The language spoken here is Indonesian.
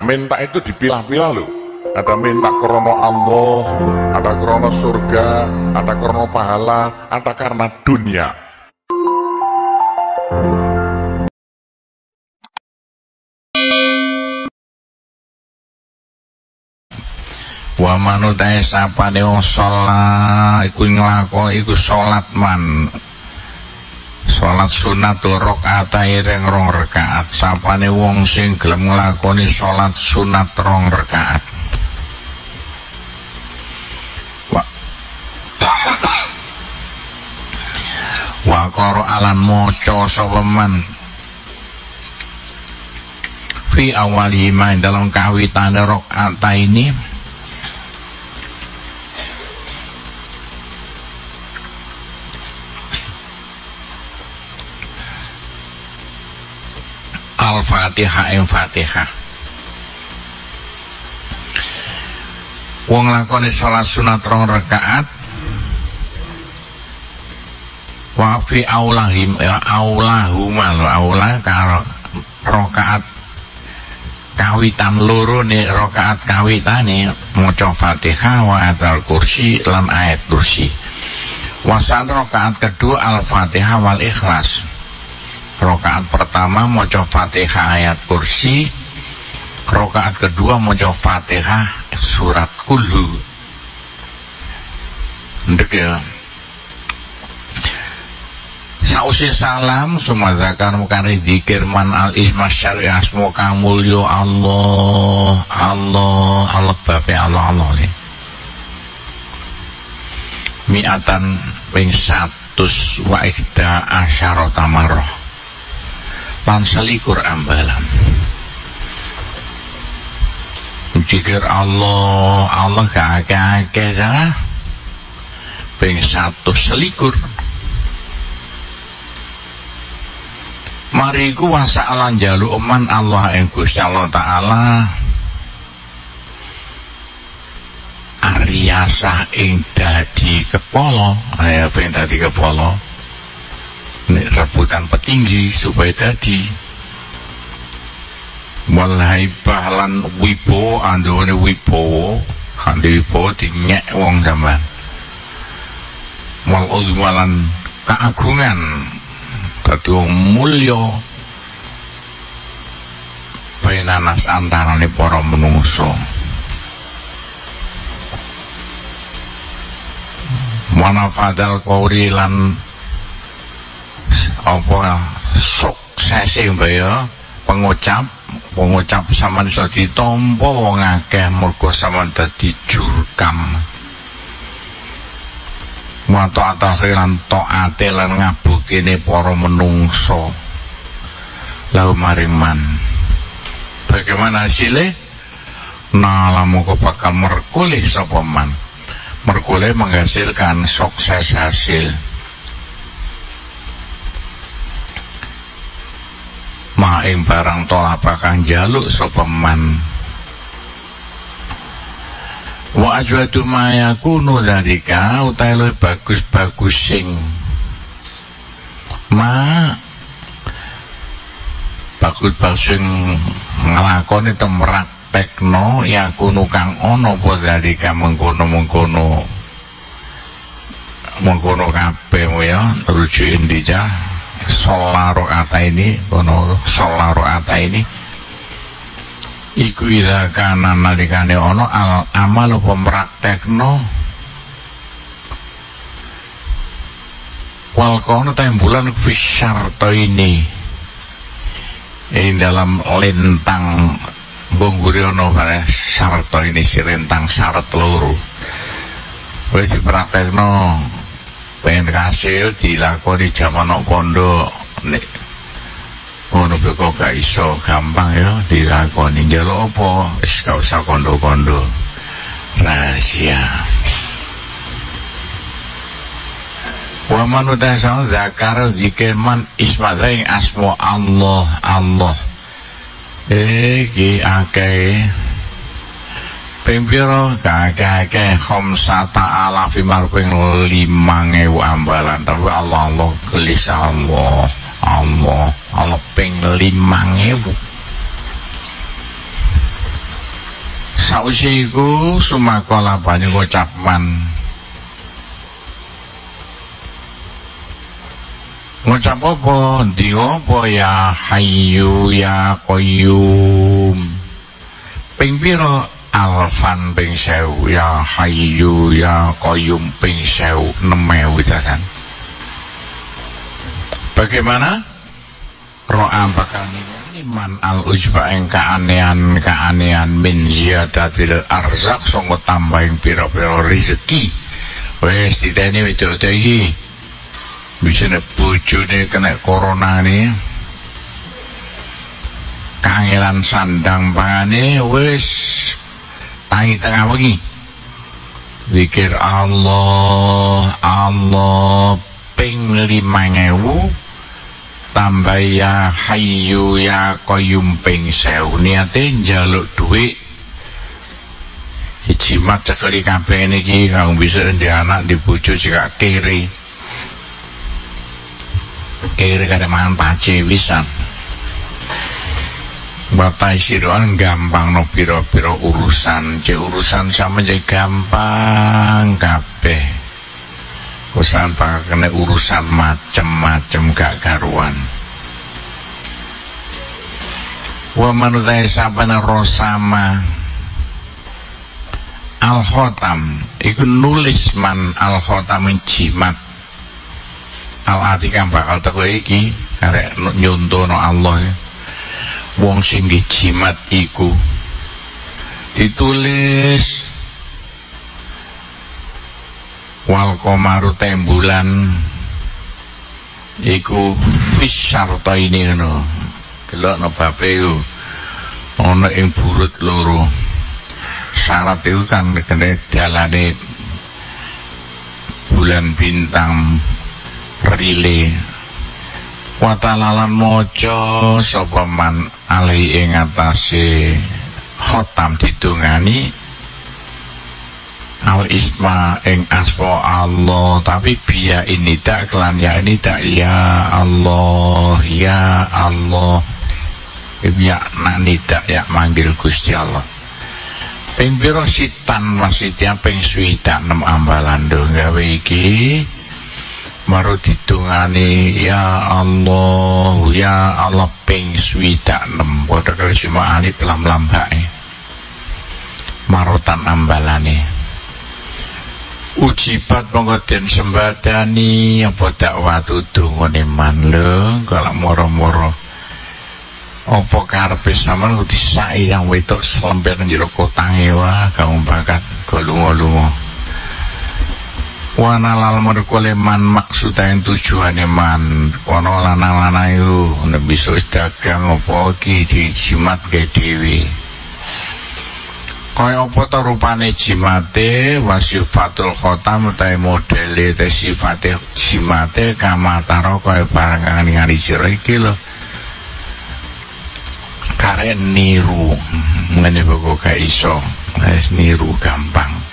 Minta itu dipilah-pilah loh. Ada minta krono Allah, ada krono surga, ada krono pahala, ada karena dunia. Wa manutai sapane wong salat iku nglakoni iku salat man. Salat sunat rakaat reng 2 rakaat. Sapane wong sing gelem nglakoni salat sunat 2 rakaat. Wa qara alan maca sapa man fi awali ma dalam kawitane rakaat ini Al-Fatihah ing Fatihah. Wong lakoni salat sunat 2 rakaat wa fi aulahim aula karo rakaat kawitan loro nih rakaat kawitane maca Fatihah wa ayatul kursi lan ayat kursi. Wasan rakaat kedua Al-Fatihah wal Ikhlas. Rakaat pertama maca Fatihah ayat kursi, rakaat kedua maca Fatihah surat kulhu. Ndek ya. Sausi salam sumadzakar mukari dzikir man al isma syar'i asmu kang mulya Allah Allah bape Allah le. Mi'atan ping 100 wa ihda asyarata marrah. Lan selikur ambalan dzikir Allah kakek dah ping 100 selikur. Mari ku wasa'alan jaluk man Allah ing Gusti Allah Ta'ala ariyasah ing dadi kepala ayo pengen dadi kepala nek rebutan petinggi supaya dadi walhaibah lan wibo andone wibowo kanthi wibowo dinyek wong sampean wal uzmalan keagungan dadi wong mulya penanas antarane para menungso manafadal qauri lan apa sukses mbaya pengucap sampean iso ditampa wong akeh mergo sampean dadi jurkam wa ta'atal lan taate lan ngabukine para menungso lau maring man. Bagaimana hasilnya? Nalamu kok bakal merkulih sapa man. Merkulih menghasilkan sukses hasil. Maing barang tolak bakang jaluk sapa man. Wa ajwadu ma yakunu dzalika utahe luwih bagus-bagus sing bagus-bagus sing nglakoni temraktekno yakunu kang ana apa dzalika mengkono kabeh ya rujuk indija solaro ata ini kono solaro ata ini iku ida kana nalikane ono al amal pempraktekno wal kono tembulan fisyarto ini dalam lentang Bongguriono pada syarto ini si rentang syarat loro wis dipraktekno pengen kasil dilakoni jaman pondok nek ngono kok gak iso gampang ya dilakoni njaluk apa wis gak usah kondo-kondo rahasia. Wa man utasal zakar zikirman ismadzaing asma Allah iki akeh pembiro kakek khamsata alafi marping 5.000 ambalan tapi Allah gelis Allah ping 5.000 Sausi iku sumakola banyu ngucapman. Ngucap apa? Di apa ya hayyu ya qayyum. Ping pira? Alfan ping 1000 ya hayyu ya qayyum ping 1000 6.000 jajan. Bagaimana? Ro'a bakal man al-ujba ing keanehan min ziyadatil arzak sangka tambahing pira-pira rezeki. Wis diteni wedok iki bisa nek bojone kena corona nih kangelan sandang pangane wis tangi tengah wengi zikir Allah ping 5.000 tambah ya hayyu ya qayyum ping 1000 niate njaluk dhuwit jimat cekeli kabeh niki kang bisa ndek anak di bojo sik kiri kada mangan pace wisan bapak siroan gampang no piro-piro urusan urusan sama jadi gampang kabeh urusan kena urusan macem-macem gak karuan. Wa manutai sabana rosama al-khotam iku nulis man al-khotam jimat al-atikam bakal teko iki karek nyontono Allah wong sing jimat iku ditulis wal komaru tembulan iku fisarta ini ngono delokno bape iku ana ing burut loro syarat itu kan kene dalane bulan bintang rile watalalan moco sapa man ali ing atase khotam didongani al isma ing asma Allah tapi biya ini tak kelan ya ini tak ya Allah ya nak tak ya manggil Gusti Allah ping pira sitan wasitya ping 6 ambalan do gawe iki maru didongani ya Allah ping 6 padha karo cuma alif lam hae marutan ambalane ujibat monggo den sembadani apa dakwah tudungane man lho kalau moro-moro apa karepe sampean kudu disaki yang wedok selempet njero kotange wah kaum bakat go lunga-lunga wana lal merkole man maksudain tujuane man ana lanang-lanang iku nek bisa dagang apa iki dijimat ke dhewe kaya apa to rupane jimate wasifatul khotam utahe modele te sifate jimate kamatara kaya barang kang ningali sira iki lho karen niru ngene kok gak iso niru gampang